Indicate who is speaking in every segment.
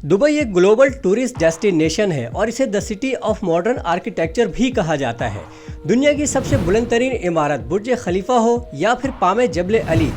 Speaker 1: Dubai एक global tourist destination है और इसे the city of modern architecture भी कहा जाता है। दुनिया की सबसे बुलंद तरीन इमारत बुर्ज खलीफा हो या फिर पामे जबल अली,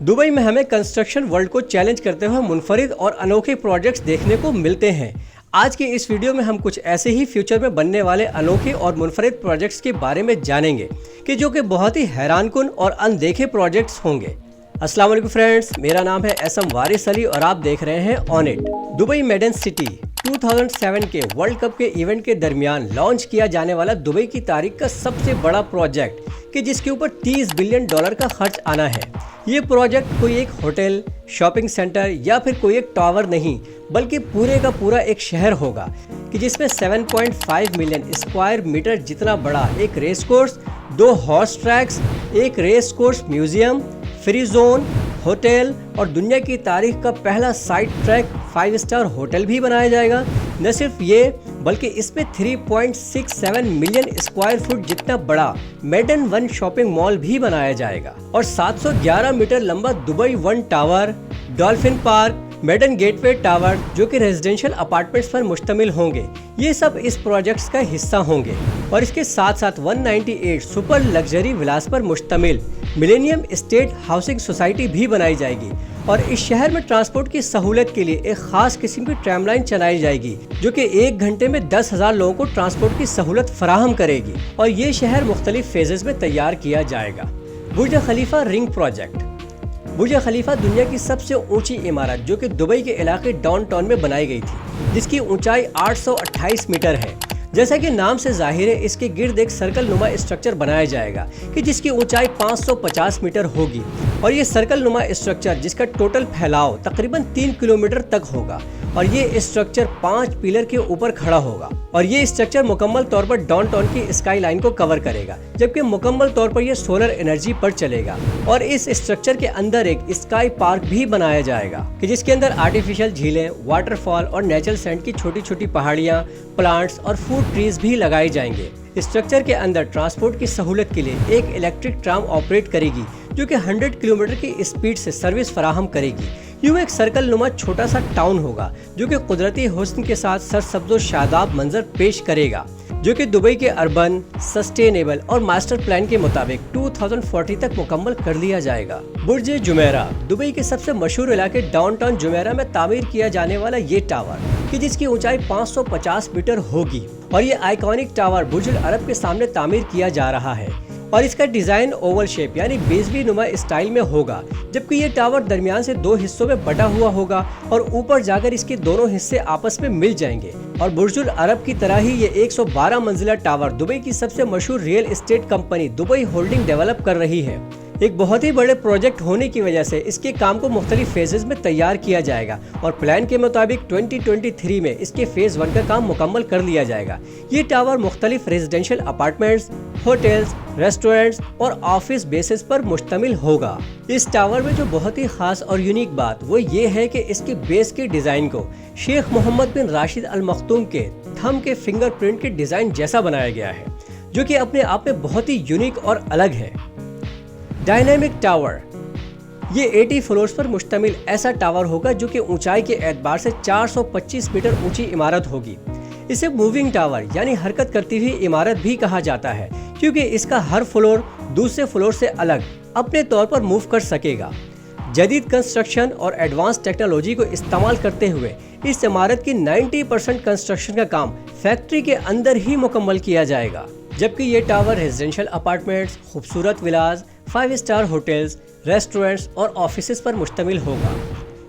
Speaker 1: दुबई में हमें कंस्ट्रक्शन वर्ल्ड को चैलेंज करते हुए मुनफरिद और अनोखे प्रोजेक्ट्स देखने को मिलते हैं। आज के इस वीडियो में हम कुछ ऐसे ही फ्यूचर में बनने वाले अनोखे और मुनफरिद प्रोजेक्ट्स के बारे में जानेंगे कि जो कि बहुत ही हैरानकुन और अनदेखे प्रोजेक्ट्स होंगे। अस्सलाम वालेकुम फ्रेंड्स, मेरा नाम है एसएम वारिस अली और आप देख रहे हैं on it. Dubai Meydan City 2007 के वर्ल्ड कप के इवेंट के दरमियान लॉन्च किया जाने वाला दुबई की तारीख का सबसे बड़ा प्रोजेक्ट कि जिसके ऊपर $30 बिलियन का खर्च आना है। ये प्रोजेक्ट कोई एक होटल, शॉपिंग सेंटर या फिर कोई एक टावर नहीं, बल्कि पूरे का पूरा एक शहर होगा कि जिसमें 7.5 मिलियन स्क्वायर मीटर जितना बड़ा एक रेस कोर्स, 2 हॉर्स ट्रैक्स, एक race course museum, free zone, hotel और दुनिया की तारीख का पहला साइड ट्रैक 5 स्टार होटल भी बनाया जाएगा। न सिर्फ ये बल्कि इसमें 3.67 मिलियन स्क्वायर फुट जितना बड़ा मेडन वन शॉपिंग मॉल भी बनाया जाएगा और 711 मीटर लंबा Dubai one tower, dolphin park, Meydan gateway tower जो कि रेजिडेंशियल अपार्टमेंट्स पर मुश्तमिल होंगे, ये सब इस प्रोजेक्ट्स का हिस्सा होंगे। और इसके साथ साथ 198 सुपर लग्जरी विलास पर मुश्तमिल मिलेनियम स्टेट हाउसिंग सोसाइटी भी बनाई जाएगी और इस शहर में ट्रांसपोर्ट की सहूलत के लिए एक खास किस्म की ट्रैमलाइन चलाई जाएगी जो कि 1 घंटे में 10,000 लोगों को ट्रांसपोर्ट की सहूलत फराहम करेगी और ये शहर मुख्तलिफ फेजेस में तैयार किया जाएगा। बुर्ज खलीफा रिंग प्रोजेक्ट। बुर्ज खलीफा दुनिया की सबसे ऊंची इमारत जो कि दुबई के इलाके डाउनटाउन में बनाई गई थी, जिसकी ऊंचाई 828 मीटर है। जैसा कि नाम से जाहिर है, इसके गिर्द एक सर्कल नुमा स्ट्रक्चर बनाया जाएगा कि जिसकी ऊंचाई 550 मीटर होगी और ये सर्कल नुमा स्ट्रक्चर जिसका टोटल फैलाव तकरीबन 3 किलोमीटर तक होगा और ये स्ट्रक्चर 5 पिलर के ऊपर खड़ा होगा और ये स्ट्रक्चर मुकम्मल तौर पर डाउनटाउन की स्काई लाइन को कवर करेगा, जबकि मुकम्मल तौर पर ये सोलर एनर्जी पर चलेगा। और इस स्ट्रक्चर के अंदर एक स्काई पार्क भी बनाया जाएगा कि जिसके अंदर आर्टिफिशियल झीलें, वाटरफॉल और नेचुरल सैंड की छोटी छोटी पहाड़ियाँ, प्लांट्स और फूड ट्रीज भी लगाए जाएंगे। स्ट्रक्चर के अंदर ट्रांसपोर्ट की सहूलत के लिए एक इलेक्ट्रिक ट्राम ऑपरेट करेगी जो कि 100 किलोमीटर की स्पीड से सर्विस फराहम करेगी। यूं एक सर्कल नुमा छोटा सा टाउन होगा जो कि कुदरती हुस्न के साथ सरसब्ज़ शादाब मंजर पेश करेगा, जो कि दुबई के अर्बन, सस्टेनेबल और मास्टर प्लान के मुताबिक 2040 तक मुकम्मल कर लिया जाएगा। बुर्ज जुमेरा। दुबई के सबसे मशहूर इलाके डाउनटाउन जुमेरा में तामीर किया जाने वाला ये टावर कि जिसकी ऊंचाई 550 मीटर होगी और ये आइकॉनिक टावर बुर्ज अरब के सामने तामीर किया जा रहा है और इसका डिजाइन ओवल शेप यानी बेजली नुमा स्टाइल में होगा, जबकि ये टावर दरमियान से 2 हिस्सों में बटा हुआ होगा और ऊपर जाकर इसके दोनों हिस्से आपस में मिल जाएंगे। और बुर्जुल अरब की तरह ही ये 112 मंजिला टावर दुबई की सबसे मशहूर real estate company Dubai holding develop कर रही है। एक बहुत ही बड़े प्रोजेक्ट होने की वजह से इसके काम को मुख्तलिफ फेजेस में तैयार किया जाएगा और प्लान के मुताबिक 2023 में इसके फेज 1 का काम मुकम्मल कर लिया जाएगा। ये टावर मुख्तलिफ रेजिडेंशियल अपार्टमेंट्स, होटल्स, रेस्टोरेंट्स और ऑफिस बेसिस पर मुश्तमिल होगा। इस टावर में जो बहुत ही खास और यूनिक बात वो ये है कि इसके बेस के डिजाइन को शेख मोहम्मद बिन राशिद अल मखतूम के थंब के फिंगरप्रिंट के डिजाइन जैसा बनाया गया है, जो कि अपने आप में बहुत ही यूनिक और अलग है। Dynamic tower. ये 80 फ्लोर्स पर मुश्तमिल ऐसा टावर होगा जो कि ऊंचाई के एतबार से 425 मीटर ऊंची इमारत होगी। इसे मूविंग टावर यानी हरकत करती हुई इमारत भी कहा जाता है क्योंकि इसका हर फ्लोर दूसरे फ्लोर से अलग अपने तौर पर मूव कर सकेगा। जदीद कंस्ट्रक्शन और एडवांस टेक्नोलॉजी को इस्तेमाल करते हुए इस इमारत की 90% कंस्ट्रक्शन का काम फैक्ट्री के अंदर ही मुकम्मल किया जाएगा, जबकि ये टावर रेजिडेंशियल अपार्टमेंट्स, खूबसूरत विलास, 5 स्टार होटल्स, रेस्टोरेंट्स और ऑफिसेज पर मुश्तमिल होगा।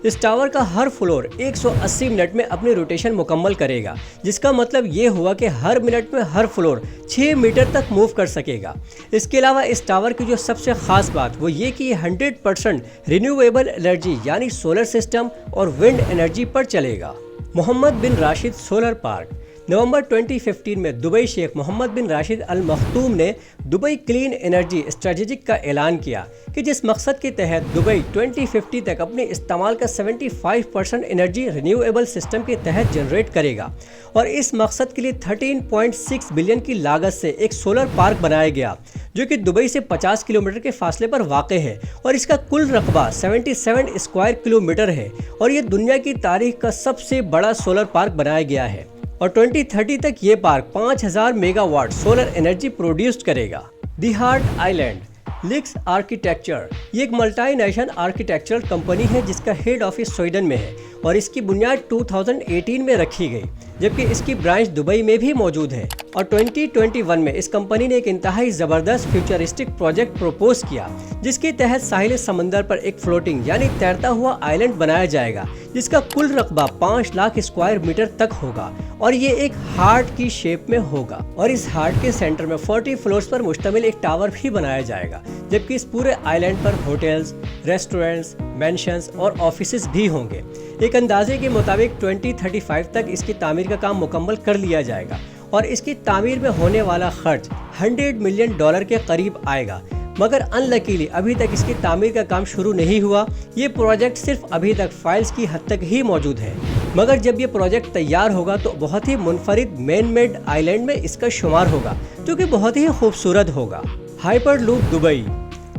Speaker 1: इस टावर का हर फ्लोर 180 मिनट में अपनी रोटेशन मुकम्मल करेगा, जिसका मतलब ये हुआ कि हर मिनट में हर फ्लोर 6 मीटर तक मूव कर सकेगा। इसके अलावा इस टावर की जो सबसे खास बात वो ये कि ये 100% रिन्यूएबल एनर्जी यानी सोलर सिस्टम और विंड एनर्जी पर चलेगा। मोहम्मद बिन राशिद सोलर पार्क। नवंबर 2015 में दुबई शेख मोहम्मद बिन राशिद अल मख्तूम ने दुबई क्लीन एनर्जी स्ट्रेटेजिक का ऐलान किया कि जिस मकसद के तहत दुबई 2050 तक अपने इस्तेमाल का 75% एनर्जी रिन्यूएबल सिस्टम के तहत जनरेट करेगा। और इस मकसद के लिए 13.6 बिलियन की लागत से एक सोलर पार्क बनाया गया जो कि दुबई से 50 किलोमीटर के फासले पर वाक़ है और इसका कुल रकबा 77 स्क्वायर किलोमीटर है और ये दुनिया की तारीख का सबसे बड़ा सोलर पार्क बनाया गया है। और 2030 तक ये park 5000 megawatt solar energy produce करेगा। दी हार्ट आइलैंड लिक्स आर्किटेक्चर ये एक मल्टीनेशनल आर्किटेक्चरल कंपनी है जिसका हेड ऑफिस स्वीडन में है और इसकी बुनियाद 2018 में रखी गई, जबकि इसकी ब्रांच दुबई में भी मौजूद है। और 2021 में इस कंपनी ने एक इंतहाई ज़बरदस्त फ्यूचरिस्टिक प्रोजेक्ट प्रपोज किया जिसके तहत साहिल समंदर पर एक फ्लोटिंग यानी तैरता हुआ आइलैंड बनाया जाएगा जिसका कुल रकबा 5 लाख स्क्वायर मीटर तक होगा और ये एक हार्ट की शेप में होगा। और इस हार्ट के सेंटर में 40 फ्लोर्स पर मुश्तमिल एक टावर भी बनाया जाएगा, जबकि इस पूरे आइलैंड पर होटल्स, रेस्टोरेंट्स, मेंशंस और ऑफिसेज भी होंगे। एक अंदाजे के मुताबिक 2035 तक इसकी तामीर का काम मुकम्मल कर लिया जाएगा और इसकी तामीर में होने वाला खर्च $100 मिलियन के करीब आएगा। मगर अनलकीली अभी तक इसकी तामीर का काम शुरू नहीं हुआ। ये प्रोजेक्ट सिर्फ अभी तक फाइल्स की हद तक ही मौजूद है, मगर जब ये प्रोजेक्ट तैयार होगा तो बहुत ही मुनफरिद मैन मेड आइलैंड में इसका शुमार होगा जो कि बहुत ही खूबसूरत होगा। Hyper loop Dubai.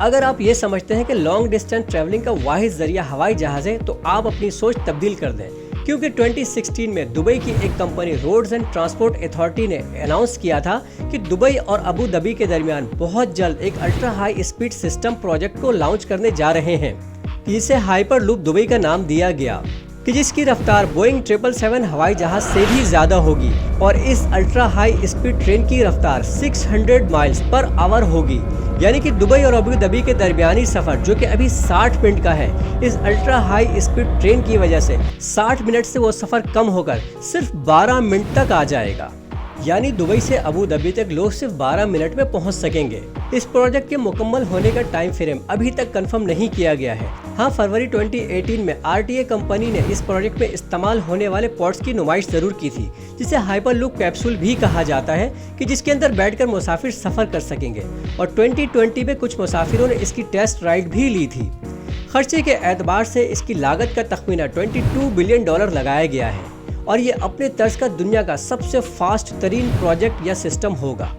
Speaker 1: अगर आप ये समझते हैं कि लॉन्ग डिस्टेंस ट्रैवलिंग का वाहिद जरिया हवाई जहाज़ है तो आप अपनी सोच तब्दील कर दें, क्योंकि 2016 में दुबई की एक company roads and transport authority ने अनाउंस किया था कि दुबई और अबू धाबी के दरमियान बहुत जल्द एक ultra high speed system project को लॉन्च करने जा रहे हैं। इसे हाइपर लूप दुबई का नाम दिया गया कि जिसकी रफ्तार बोइंग 777 हवाई जहाज से भी ज़्यादा होगी और इस अल्ट्रा हाई स्पीड ट्रेन की रफ्तार 600 माइल्स पर आवर होगी, यानी कि दुबई और अबू धाबी के दरमियानी सफ़र जो कि अभी 60 मिनट का है, इस अल्ट्रा हाई स्पीड ट्रेन की वजह से 60 मिनट से वो सफ़र कम होकर सिर्फ 12 मिनट तक आ जाएगा। यानी दुबई से अबू धाबी तक लोग सिर्फ 12 मिनट में पहुंच सकेंगे। इस प्रोजेक्ट के मुकम्मल होने का टाइम फ्रेम अभी तक कंफर्म नहीं किया गया है। हाँ, फरवरी 2018 में RTA कंपनी ने इस प्रोजेक्ट में इस्तेमाल होने वाले पॉड्स की नुमाइश जरूर की थी, जिसे हाइपर लूप कैप्सूल भी कहा जाता है, कि जिसके अंदर बैठकर मुसाफिर सफ़र कर सकेंगे। और 2020 में कुछ मुसाफिरों ने इसकी टेस्ट राइड भी ली थी। खर्चे के एतबार से इसकी लागत का तखमीना $22 बिलियन लगाया गया है और ये अपने तर्ज का दुनिया का सबसे फास्ट तरीन प्रोजेक्ट या सिस्टम होगा।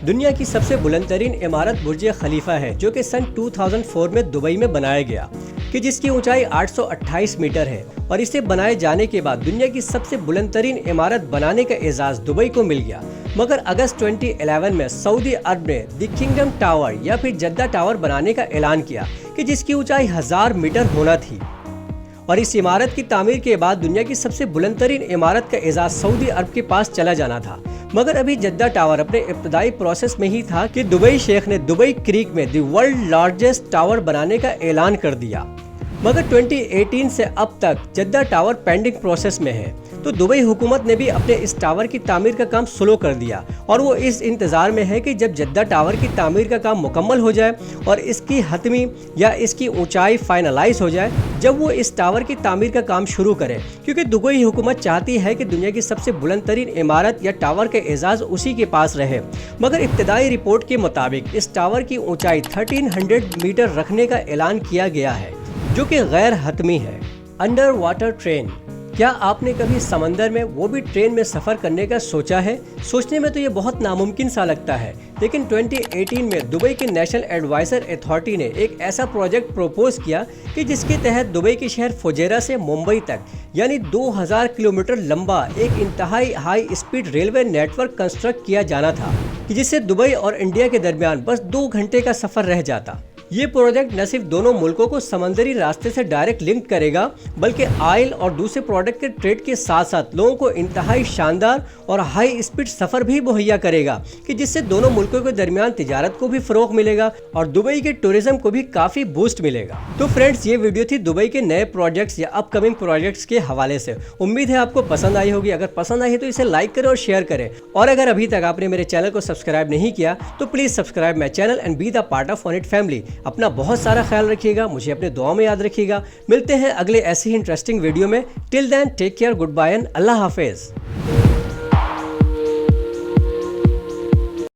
Speaker 1: दुनिया की सबसे बुलंद तरीन इमारत बुर्ज खलीफा है जो कि सन 2004 में दुबई में बनाया गया, कि जिसकी ऊंचाई 828 मीटर है और इसे बनाए जाने के बाद दुनिया की सबसे बुलंद तरीन इमारत बनाने का एजाज़ दुबई को मिल गया। मगर अगस्त 2011 में सऊदी अरब ने द किंगडम टावर या फिर जद्दा टावर बनाने का ऐलान किया, कि जिसकी ऊंचाई 1000 मीटर होना थी। और इस इमारत की तामीर के बाद दुनिया की सबसे बुलंद तरीन इमारत का एजाज सऊदी अरब के पास चला जाना था। मगर अभी जद्दा टावर अपने इब्तदाई प्रोसेस में ही था कि दुबई शेख ने दुबई क्रीक में द वर्ल्ड लार्जेस्ट टावर बनाने का ऐलान कर दिया। मगर 2018 से अब तक जद्दा टावर पेंडिंग प्रोसेस में है, तो दुबई हुकूमत ने भी अपने इस टावर की तामीर का काम स्लो कर दिया और वो इस इंतज़ार में है कि जब जद्दा टावर की तामीर का काम मुकम्मल हो जाए और इसकी हतमी या इसकी ऊंचाई फाइनलाइज हो जाए, जब वो इस टावर की तामीर का काम शुरू करे, क्योंकि दुबई हुकूमत चाहती है कि दुनिया की सबसे बुलंद तरीन इमारत या टावर का एजाज़ उसी के पास रहे। मगर इब्तदाई रिपोर्ट के मुताबिक इस टावर की ऊँचाई 1300 मीटर रखने का ऐलान किया गया है, जो कि गैर हतमी है। Under water train. क्या आपने कभी समंदर में, वो भी ट्रेन में सफ़र करने का सोचा है? सोचने में तो ये बहुत नामुमकिन सा लगता है, लेकिन 2018 में दुबई के नेशनल एडवाइजर अथॉरिटी ने एक ऐसा प्रोजेक्ट प्रपोज किया कि जिसके तहत दुबई के शहर फुजैरा से मुंबई तक यानी 2000 किलोमीटर लंबा एक इंतहाई high speed railway network construct किया जाना था, कि जिससे दुबई और इंडिया के दरमियान बस 2 घंटे का सफ़र रह जाता। ये प्रोजेक्ट न सिर्फ दोनों मुल्कों को समंदरी रास्ते से डायरेक्ट लिंक करेगा, बल्कि ऑयल और दूसरे प्रोडक्ट के ट्रेड के साथ साथ लोगों को इंतहाई शानदार और हाई स्पीड सफ़र भी मुहैया करेगा, कि जिससे दोनों मुल्कों के दरमियान तिजारत को भी फ़रोग मिलेगा और दुबई के टूरिज्म को भी काफ़ी बूस्ट मिलेगा। तो फ्रेंड्स, ये वीडियो थी दुबई के नए प्रोजेक्ट्स या अपकमिंग प्रोजेक्ट्स के हवाले से। उम्मीद है आपको पसंद आई होगी। अगर पसंद आई तो इसे लाइक करें और शेयर करें, और अगर अभी तक आपने मेरे चैनल को सब्सक्राइब नहीं किया तो please subscribe my channel and be the part of ऑनिट फैमिली। अपना बहुत सारा ख्याल रखिएगा, मुझे अपने दुआ में याद रखिएगा। मिलते हैं अगले ऐसे ही इंटरेस्टिंग वीडियो में। Till then take care, good bye एंड अल्लाह हाफिज।